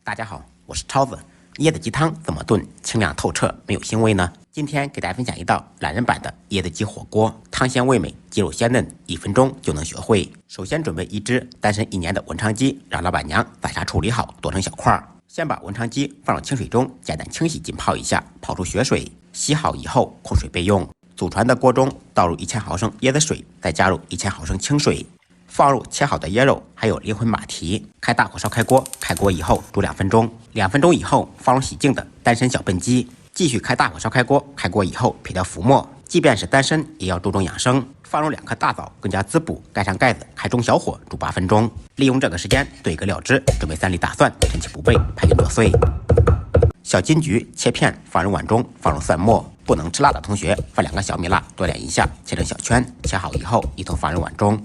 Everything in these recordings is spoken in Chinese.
大家好，我是超子。椰子鸡汤怎么炖清凉透彻没有腥味呢？今天给大家分享一道懒人版的椰子鸡火锅，汤鲜味美，鸡肉鲜嫩，1分钟就能学会。首先准备一只单身1年的文昌鸡，让老板娘宰杀处理好，剁成小块。先把文昌鸡放入清水中，简单清洗浸泡一下，泡出血水。洗好以后控水备用。祖传的锅中倒入1000毫升椰子水，再加入1000毫升清水。放入切好的椰肉，还有灵魂马蹄，开大火烧开锅。开锅以后煮2分钟，2分钟以后放入洗净的单身小笨鸡，继续开大火烧开锅。开锅以后撇掉浮沫，即便是单身也要注重养生。放入2颗大枣，更加滋补。盖上盖子，开中小火煮8分钟。利用这个时间兑一个料汁，准备3粒大蒜，趁其不备拍匀剁碎。小金桔切片放入碗中，放入蒜末。不能吃辣的同学放2个小米辣，多点一下，切成小圈。切好以后一同放入碗中。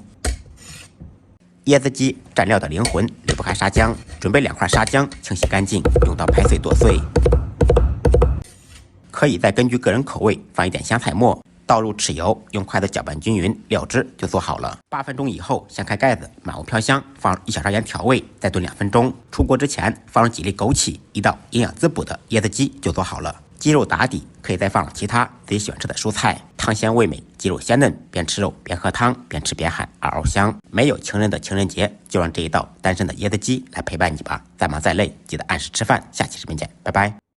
椰子鸡蘸料的灵魂离不开沙姜，准备2块沙姜，清洗干净，用刀拍碎剁碎。可以再根据个人口味放一点香菜末，倒入豉油，用筷子搅拌均匀，料汁就做好了。8分钟以后掀开盖子，满屋飘香，放入1小勺盐调味，再炖2分钟。出锅之前放入几粒枸杞，一道营养滋补的椰子鸡就做好了。鸡肉打底，可以再放其他自己喜欢吃的蔬菜，汤鲜味美，鸡肉鲜嫩，边吃肉边喝汤，边吃边喊嗷嗷香。没有情人的情人节，就让这一道单身的椰子鸡来陪伴你吧。再忙再累，记得按时吃饭。下期视频见，拜拜。